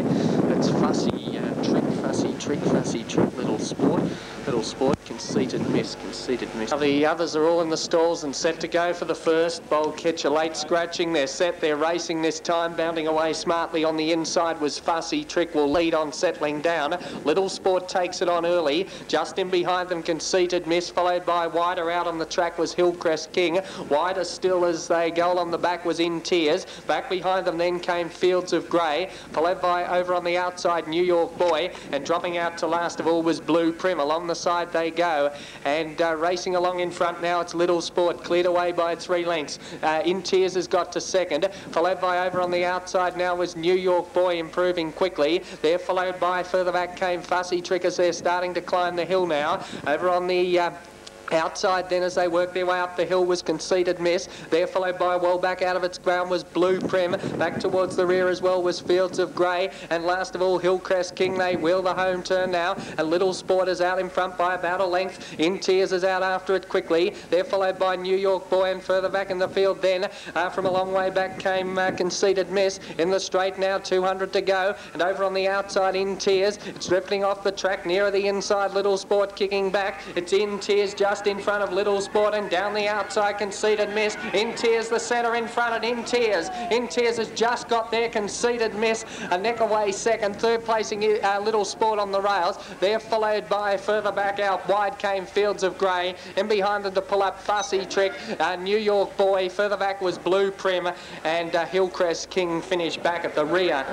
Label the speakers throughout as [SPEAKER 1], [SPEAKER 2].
[SPEAKER 1] boy. It's Fussy, Trick, Fussy, Trick, Little Sport, Conceited Miss. Now the others are all in the stalls and set to go for the first. Bold Catch a late scratching. They're set, they're racing this time, bounding away smartly on the inside was Fussy. Trick will lead on, settling down. Little Sport takes it on early. Just in behind them, Conceited Miss, followed by wider out on the track was Hillcrest King. Wider still as they go along the back was In Tears. Back behind them then came Fields of Grey, followed by over on the outside New York Boy, and dropping out to last of all was Blue Prim. Along the side they go, and racing along in front now it's Little Sport, cleared away by 3 lengths. In Tears has got to second, followed by over on the outside now was New York Boy, improving quickly. They're followed by further back came Fussy Trick as they're starting to climb the hill now. Over on the outside then as they work their way up the hill was Conceited Miss. There followed by well back out of its ground was Blue Prim. Back towards the rear as well was Fields of Grey. And last of all Hillcrest King. They wheel the home turn now. And Little Sport is out in front by about a length. In Tears is out after it quickly. They're followed by New York Boy, and further back in the field then from a long way back came Conceited Miss. In the straight now, 200 to go. And over on the outside In Tears. It's drifting off the track nearer the inside. Little Sport kicking back. It's In Tears just in front of Little Sport, and down the outside Conceited Miss. In Tears the centre in front, and In Tears has just got there. Conceited Miss a neck away second. Third placing Little Sport on the rails. They're followed by further back out wide came Fields of Grey. In behind them to pull up Fussy Trick, New York Boy. Further back was Blue Prim, and Hillcrest King finished back at the rear.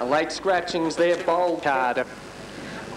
[SPEAKER 1] Late scratchings there, Bold Card.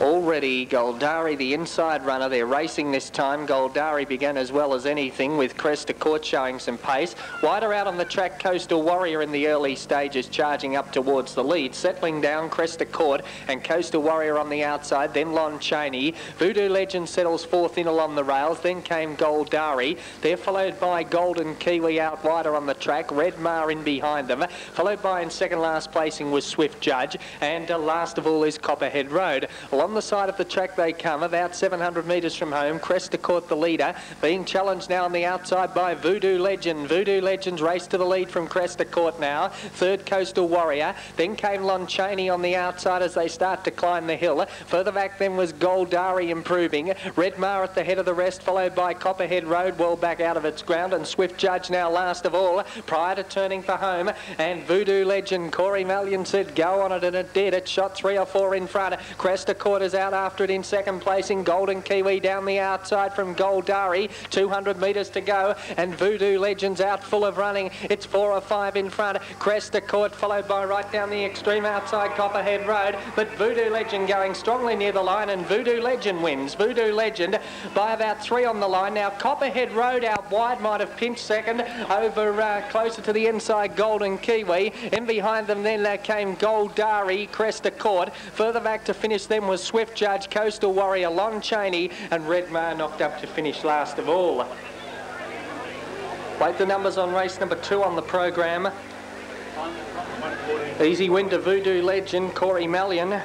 [SPEAKER 1] Already Goldari, the inside runner, they're racing this time. Goldari began as well as anything with Cresta Court showing some pace. Wider out on the track, Coastal Warrior in the early stages charging up towards the lead. Settling down, Cresta Court and Coastal Warrior on the outside, then Lon Chaney. Voodoo Legend settles fourth in along the rails, then came Goldari. They're followed by Golden Kiwi out wider on the track, Red Mar in behind them. Followed by in second last placing was Swift Judge, and last of all is Copperhead Road. Along the side of the track they come, about 700 metres from home. Cresta Court the leader, being challenged now on the outside by Voodoo Legend. Voodoo Legend's race to the lead from Cresta Court now. Third Coastal Warrior, then came Lon Chaney on the outside as they start to climb the hill. Further back then was Goldari improving. Red Mar at the head of the rest, followed by Copperhead Road well back out of its ground, and Swift Judge now last of all prior to turning for home. And Voodoo Legend, Corey Mallion said go on it, and it did. It shot 3 or 4 in front. Cresta Court is out after it in second placing. Golden Kiwi down the outside from Goldari. 200 metres to go, and Voodoo Legends out full of running. It's 4 or 5 in front. Cresta Court followed by right down the extreme outside Copperhead Road, but Voodoo Legend going strongly near the line, and Voodoo Legend wins. Voodoo Legend by about 3 on the line. Now Copperhead Road out wide might have pinched second over closer to the inside Golden Kiwi. In behind them then came Goldari, Cresta Court. Further back to finish them was Swift Judge, Coastal Warrior, Lon Chaney, and Red Mar knocked up to finish last of all. Wait the numbers on race number 2 on the program. Easy win to Voodoo Legend, Corey Mallion.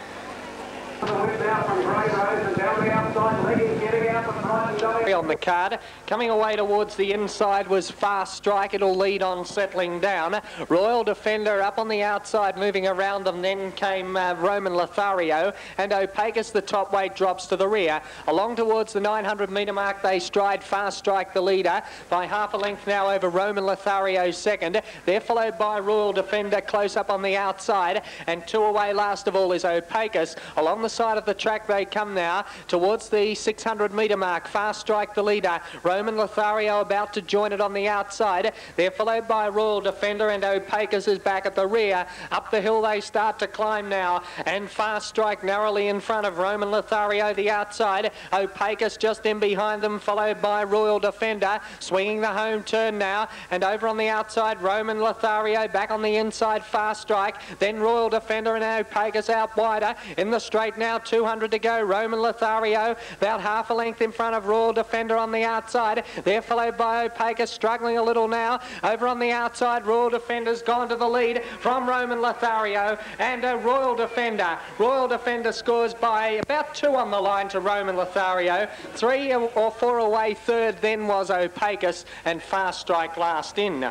[SPEAKER 1] On the card, coming away towards the inside was Fast Strike. It'll lead on, settling down. Royal Defender up on the outside, moving around them. Then came Roman Lothario, and Opacus, the top weight, drops to the rear. Along towards the 900 metre mark they stride. Fast Strike the leader by half a length now over Roman Lothario second. They're followed by Royal Defender close up on the outside, and 2 away last of all is Opacus. Along the side of the track they come now towards the 600 metre mark. Fast Strike the leader. Roman Lothario about to join it on the outside. They're followed by Royal Defender, and Opacus is back at the rear. Up the hill they start to climb now, and Fast Strike narrowly in front of Roman Lothario the outside. Opacus just in behind them, followed by Royal Defender. Swinging the home turn now, and over on the outside Roman Lothario, back on the inside Fast Strike, then Royal Defender, and Opacus out wider. In the straight now, 200 to go. Roman Lothario about half a length in front of Royal Defender on the outside. They're followed by Opacus, struggling a little now. Over on the outside, Royal Defender's gone to the lead from Roman Lothario, and Royal Defender. Royal Defender scores by about 2 on the line to Roman Lothario. 3 or 4 away third then was Opacus, and Fast Strike last in.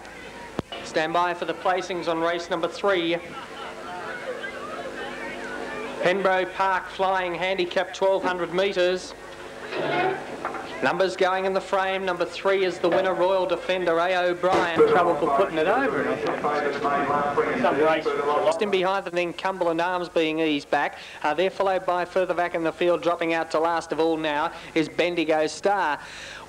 [SPEAKER 1] Stand by for the placings on race number 3. Penbro Park Flying, handicap 1200 metres. Numbers going in the frame. Number 3 is the winner, Royal Defender, A. O'Brien. Trouble for putting it over. Some race. Just in behind them, then Cumberland Arms being eased back. They're followed by further back in the field, dropping out to last of all now, is Bendigo Star.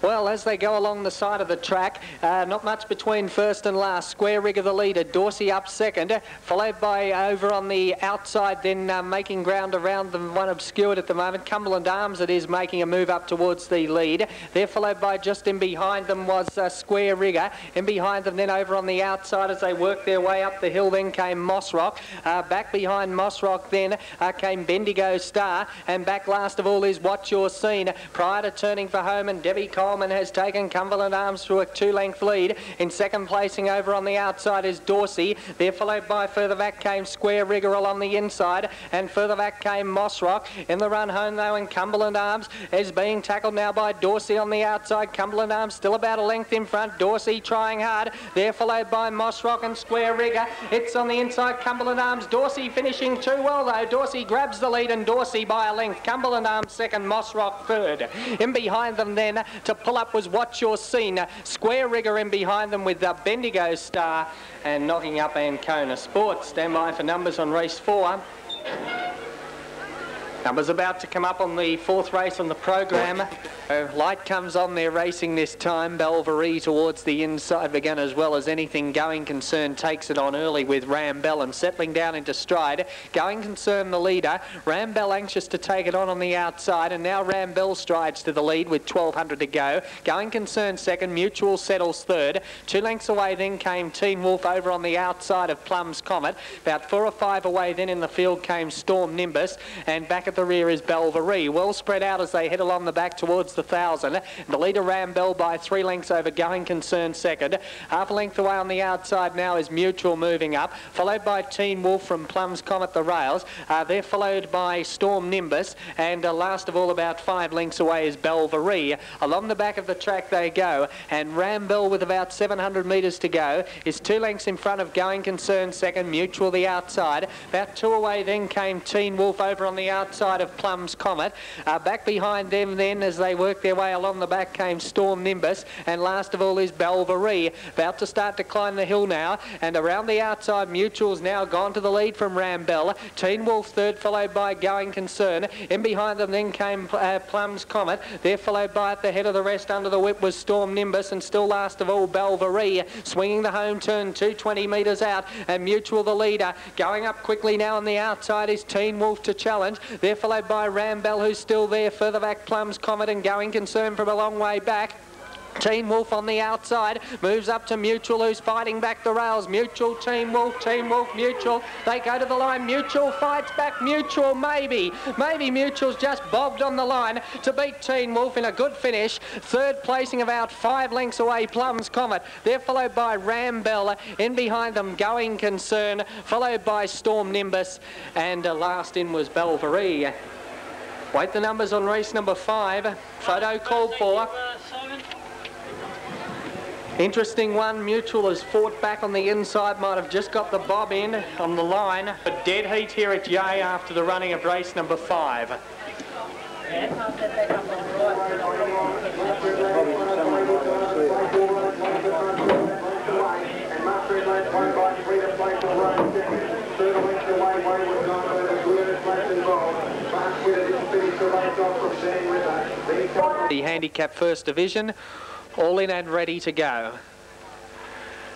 [SPEAKER 1] Well, as they go along the side of the track, not much between first and last. Square Rigger the leader, Dorsey up second, followed by over on the outside, then making ground around them, one obscured at the moment. Cumberland Arms, it is making a move up towards the lead. They're followed by just in behind them was Square Rigger. In behind them then over on the outside as they work their way up the hill, then came Moss Rock. Back behind Moss Rock then came Bendigo Star, and back last of all is What You're Seen. Prior to turning for home, and Debbie Coleman has taken Cumberland Arms through a 2-length lead. In second placing over on the outside is Dorsey. They're followed by further back came Square Rigger along the inside, and further back came Moss Rock. In the run home though, and Cumberland Arms is being tackled now by Dorsey on the outside. Cumberland Arms still about a length in front. Dorsey trying hard. They're followed by Moss Rock and Square Rigger. It's on the inside, Cumberland Arms. Dorsey finishing too well though. Dorsey grabs the lead, and Dorsey by a length. Cumberland Arms second, Moss Rock third. In behind them then to pull up was What You're Seen. Square Rigger in behind them with Bendigo Star, and knocking up Ancona Sports. Stand by for numbers on race 4. Numbers about to come up on the 4th race on the program. Light comes on, they're racing this time. Belverie towards the inside again, as well as anything. Going Concern takes it on early with Rambell, and settling down into stride. Going Concern the leader. Rambell anxious to take it on the outside, and now Rambell strides to the lead with 1200 to go. Going Concern second, Mutual settles third. 2 lengths away then came Teen Wolf over on the outside of Plum's Comet. About 4 or 5 away then in the field came Storm Nimbus, and back at the rear is Belverie. Well spread out as they head along the back towards the 1000. The leader Rambell by 3 lengths over Going Concern second. Half a length away on the outside now is Mutual moving up, followed by Teen Wolf from Plum's Comet the rails. They're followed by Storm Nimbus, and last of all about 5 lengths away is Belverie. Along the back of the track they go, and Rambell with about 700 metres to go is 2 lengths in front of Going Concern second, Mutual the outside. About 2 away then came Teen Wolf over on the outside of Plum's Comet. Back behind them then as they work their way along the back came Storm Nimbus, and last of all is Belverie. About to start to climb the hill now, and around the outside Mutual's now gone to the lead from Rambell. Teen Wolf third, followed by Going Concern. In behind them then came Plum's Comet. They're followed by at the head of the rest under the whip was Storm Nimbus, and still last of all Belverie. Swinging the home turn 220 metres out, and Mutual the leader. Going up quickly now on the outside is Teen Wolf to challenge. They're followed by Rambell, who's still there. Further back Plum's Comet, and Going Concern from a long way back. Teen Wolf on the outside moves up to Mutual, who's fighting back the rails. Mutual, Teen Wolf, Mutual. They go to the line. Mutual fights back. Mutual, maybe Mutual's just bobbed on the line to beat Teen Wolf in a good finish. Third placing about 5 lengths away, Plum's Comet. They're followed by Rambell. In behind them, Going Concern, followed by Storm Nimbus, and last in was Belverie. Wait the numbers on race number 5. Photo called for. Interesting one. Mutual has fought back on the inside, might have just got the bob in on the line. But dead heat here at Yea after the running of race number 5. The handicap first division, all in and ready to go.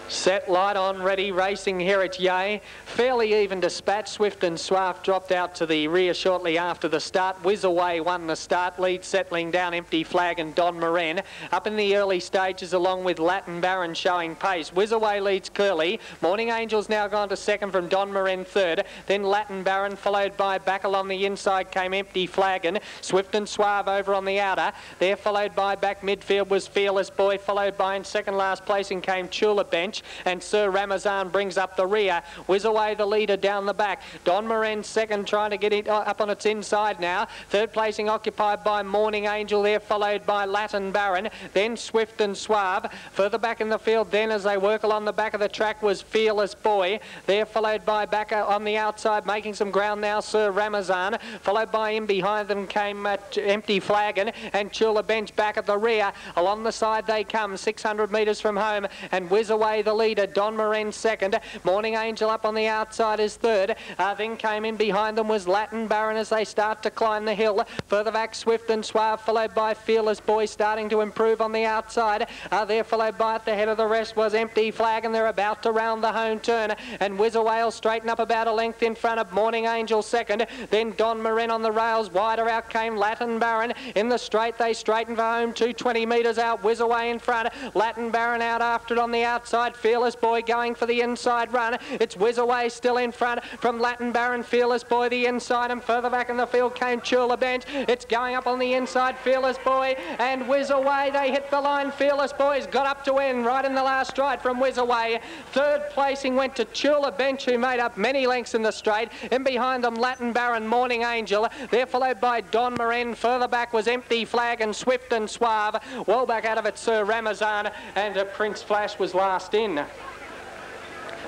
[SPEAKER 1] Set, light on, ready, racing here at Yea. Fairly even dispatch. Swift and Swaft dropped out to the rear shortly after the start. Whiz Away won the start. Lead settling down, Empty Flag and Don Moran. Up in the early stages along with Latin Baron showing pace. Whiz Away leads Curly. Morning Angel's now gone to second from Don Moran third. Then Latin Baron, followed by back along the inside came Empty Flagon. Swift and Suave over on the outer. There followed by back midfield was Fearless Boy, followed by in second last placing came Tulip Bench. Bench, and Sir Ramazan brings up the rear. Whiz Away the leader down the back. Don Moran second, trying to get it up on its inside now. Third placing occupied by Morning Angel there, followed by Latin Baron, then Swift and Suave. Further back in the field then, as they work along the back of the track, was Fearless Boy. There followed by back on the outside, making some ground now, Sir Ramazan. Followed by him behind them came Empty Flagon and Chula Bench back at the rear. Along the side they come, 600 metres from home, and Whiz Away the leader, Don Moran second. Morning Angel up on the outside is third. Then came in behind them was Latin Baron as they start to climb the hill. Further back Swift and Suave, followed by Fearless Boy, starting to improve on the outside. There followed by at the head of the rest was Empty Flag, and they're about to round the home turn, and Whiz Away will straighten up about a length in front of Morning Angel second. Then Don Moran on the rails. Wider out came Latin Baron. In the straight they straighten for home, 220 metres out. Whiz Away in front, Latin Baron out after it on the outside. Fearless Boy going for the inside run. It's Whiz Away still in front from Latin Baron. Fearless Boy the inside, and further back in the field came Chula Bench. It's going up on the inside, Fearless Boy and Whiz Away. They hit the line. Fearless Boy's got up to win right in the last stride from Whiz Away. Third placing went to Chula Bench, who made up many lengths in the straight. In behind them Latin Baron, Morning Angel. They're followed by Don Moran. Further back was Empty Flag and Swift and Suave. Well back out of it Sir Ramazan, and Prince Flash was last in.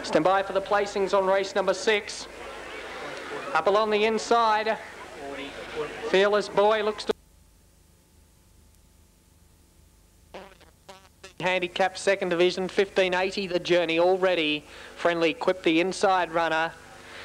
[SPEAKER 1] Stand by for the placings on race number 6. Up along the inside, Fearless Boy looks to handicap second division, 1580 the journey already. Friendly Quip the inside runner.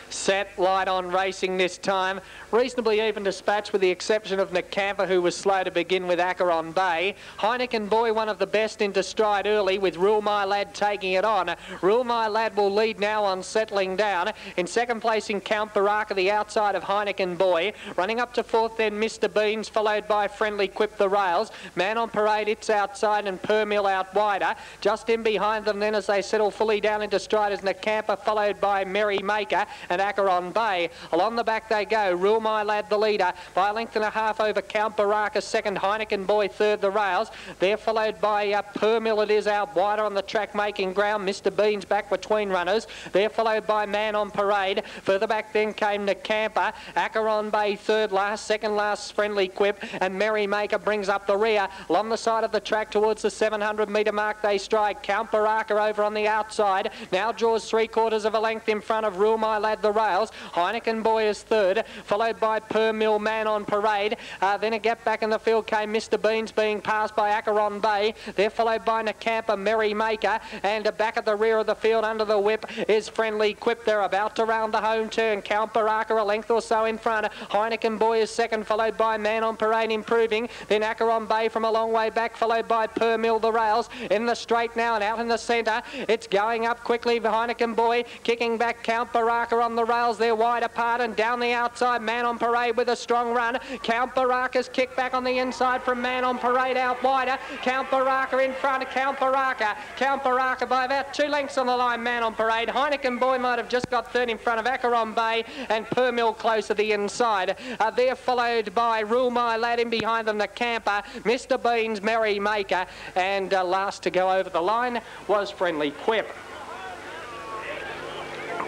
[SPEAKER 1] Sat light on racing this time. Reasonably even dispatch with the exception of Nakampa, who was slow to begin with Acheron Bay. Heineken Boy, one of the best into stride early, with Rule My Lad taking it on. Rule My Lad will lead now on settling down. In second place in Count Baraka, the outside of Heineken Boy. Running up to fourth then Mr. Beans, followed by Friendly Quip the rails. Man on Parade, it's outside, and Permill out wider. Just in behind them then as they settle fully down into stride is Nakampa, followed by Merry Maker and Acheron Bay. Along the back they go. Rule My Lad the leader by a length and a half over Count Baraka second. Heineken Boy third the rails. They're followed by Permill, it is out wider on the track making ground. Mr. Beans back between runners. They're followed by Man on Parade. Further back then came Nakampa. Acheron Bay third last. Second last Friendly Quip, and Merry Maker brings up the rear. Along the side of the track towards the 700 metre mark they stride. Count Baraka over on the outside. Now draws 3/4 of a length in front of Rule My Lad the rails. Heineken Boy is third, followed by Permill, Man on Parade. Then a gap back in the field came Mr. Beans, being passed by Acheron Bay. They're followed by Nakampa, Merry Maker, and back at the rear of the field under the whip is Friendly Quip. They're about to round the home turn. Count Baraka a length or so in front. Heineken Boy is second, followed by Man on Parade improving. Then Acheron Bay from a long way back, followed by Permill the rails. In the straight now and out in the centre. It's going up quickly for Heineken Boy, kicking back Count Baraka on the rails. They're wide apart, and down the outside Man on Parade with a strong run. Count Baraka's kick back on the inside from Man on Parade out wider. Count Baraka in front of Count Baraka. Count Baraka by about 2 lengths on the line, Man on Parade. Heineken Boy might have just got third in front of Acheron Bay, and Permill close to the inside. They're followed by Rule My Lad in behind them, Nakampa, Mr. Beans, Merry Maker, and last to go over the line was Friendly Quip.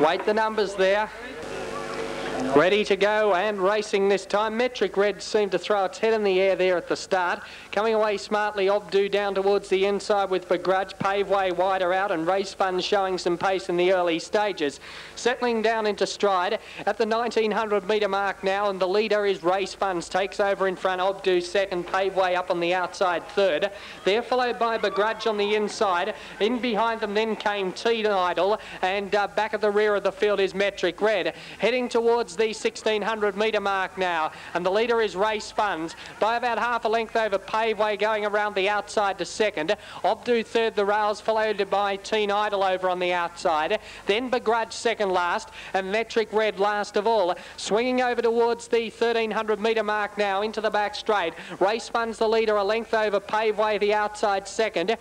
[SPEAKER 1] Wait the numbers there. Ready to go and racing this time. Metric Red seemed to throw its head in the air there at the start. Coming away smartly, Obdu down towards the inside with Begrudge. Paveway wider out, and Race Fun showing some pace in the early stages. Settling down into stride at the 1900 metre mark now, and the leader is Race Funds. Takes over in front, Obdu second, Paveway up on the outside third. They're followed by Begrudge on the inside. In behind them then came Teen Idol, and back at the rear of the field is Metric Red. Heading towards the 1600 metre mark now, and the leader is Race Funds by about half a length over Paveway, going around the outside to second. Obdu third the rails, followed by Teen Idol over on the outside. Then Begrudge second last, and Metric Red last of all. Swinging over towards the 1300 metre mark now into the back straight. Race Funds the leader, a length over Paveway the outside second.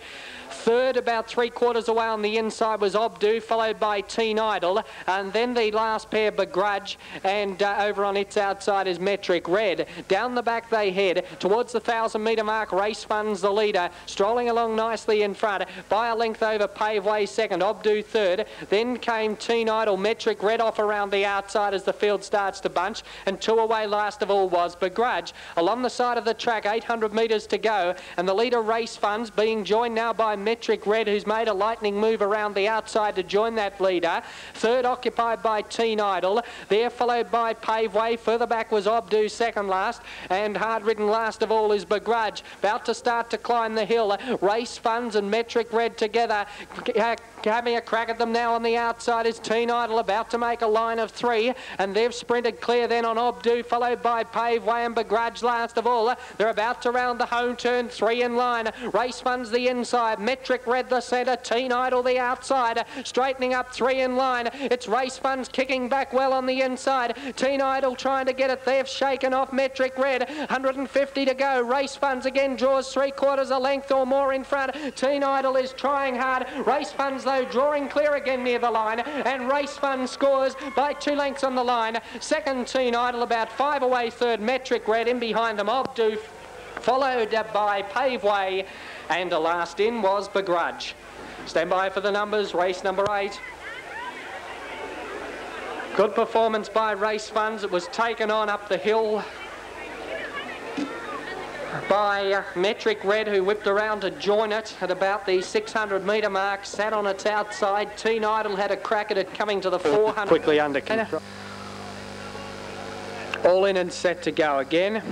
[SPEAKER 1] Third, about 3/4 away on the inside, was Obdu, followed by Teen Idol, and then the last pair, Begrudge and over on its outside is Metric Red. Down the back they head towards the 1,000-metre mark. Race Funds the leader, strolling along nicely in front by a length over Paveway second, Obdu third. Then came Teen Idol, Metric Red off around the outside as the field starts to bunch, and two away last of all was Begrudge. Along the side of the track, 800 metres to go, and the leader Race Funds being joined now by Metric Red, who's made a lightning move around the outside to join that leader. Third occupied by Teen Idol, there followed by Paveway. Further back was Obdu second last, and hard ridden last of all is Begrudge. About to start to climb the hill. Race Funds and Metric Red together. Having a crack at them now on the outside is Teen Idol, about to make a line of three, and they've sprinted clear then on Obdu, followed by Paveway and Begrudge last of all. They're about to round the home turn, three in line. Race Funds the inside, Metric Red the centre, Teen Idol the outside, straightening up three in line. It's Race Funds kicking back well on the inside. Teen Idol trying to get it. They've shaken off Metric Red. 150 to go. Race Funds again draws 3/4 a length or more in front. Teen Idol is trying hard. Race Funds though drawing clear again near the line, and Race Funds scores by 2 lengths on the line. Second Teen Idol about 5 away. Third Metric Red, in behind them Obdu, followed by Paveway, and the last in was Begrudge. Stand by for the numbers. Race number 8. Good performance by Race Funds. It was taken on up the hill by Metric Red, who whipped around to join it at about the 600-metre mark, sat on its outside. Teen Idol had a crack at it coming to the 400. Quickly under control. All in and set to go again.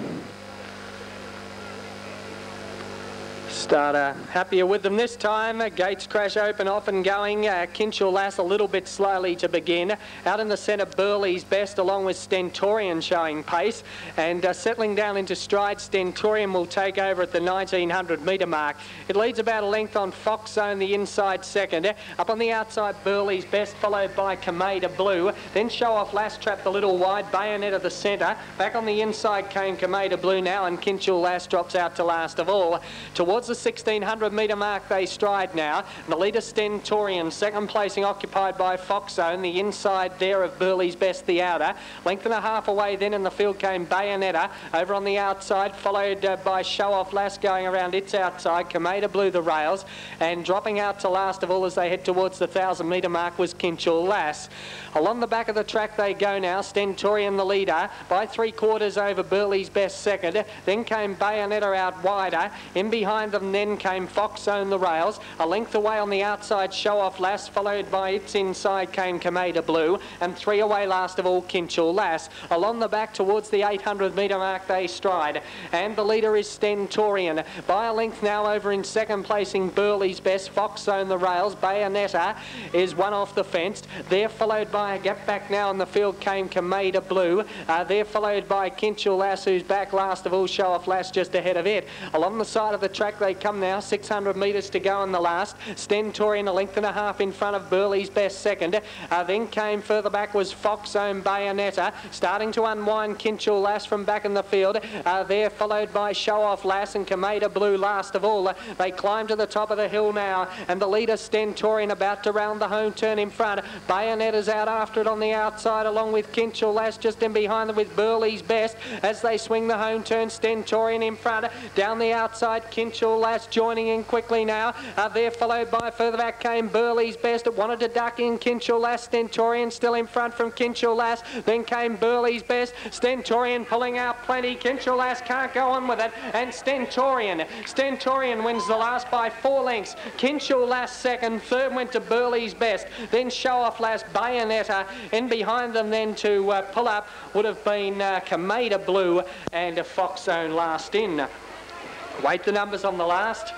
[SPEAKER 1] Starter happier with them this time. Gates crash open, off and going. Kinchel Lass a little bit slowly to begin. Out in the centre, Burley's Best along with Stentorian showing pace, and settling down into stride. Stentorian will take over at the 1900-metre mark. It leads about a length on Fox Zone, the inside second. Up on the outside, Burley's Best, followed by Kameda Blue. Then Show Off Lass trapped a little wide. Bayonet at the centre. Back on the inside came Kameda Blue now, and Kinchel Lass drops out to last of all. Towards the 1600-metre mark they stride now. And the leader Stentorian, second placing occupied by Fox Zone, the inside there of Burley's Best, the outer. Length and a half away then in the field came Bayonetta. Over on the outside, followed by Show Off Lass going around its outside. Kameda Blue the rails, and dropping out to last of all as they head towards the 1000-metre mark was Kinchel Lass. Along the back of the track they go now. Stentorian the leader by 3/4 over Burley's Best second. Then came Bayonetta out wider. In behind them then came Fox Zone the rails. A length away on the outside, Show Off Lass, followed by its inside came Kameda Blue, and 3 away last of all Kinchel Lass. Along the back towards the 800-metre mark they stride, and the leader is Stentorian. By a length now over in second placing Burley's Best, Fox Zone the rails. Bayonetta is one off the fence. They're followed by a gap back now in the field came Kameda Blue. They're followed by Kinchel Lass, who's back last of all. Show Off Lass just ahead of it. Along the side of the track they come now, 600 metres to go in the last. Stentorian a length and a half in front of Burley's Best second. Then came further back was Fox Zone Bayonetta, starting to unwind Kinchel Lass from back in the field. They're followed by Show Off Lass and Kameda Blue last of all. They climb to the top of the hill now, and the leader Stentorian about to round the home turn in front. Bayonetta's out after it on the outside, along with Kinchel Lass just in behind them with Burley's Best as they swing the home turn. Stentorian in front. Down the outside, Kinchel Lass joining in quickly now. They're followed by further back came Burley's Best. It wanted to duck in Kinchel Lass. Stentorian still in front from Kinchel Lass. Then came Burley's Best. Stentorian pulling out plenty. Kinchel Lass can't go on with it. And Stentorian wins the last by 4 lengths. Kinchel Lass second. Third went to Burley's Best. Then Show Off Lass, Bayonetta. In behind them then to pull up would have been Kameda Blue and Fox Zone last in. Wait the numbers on the last.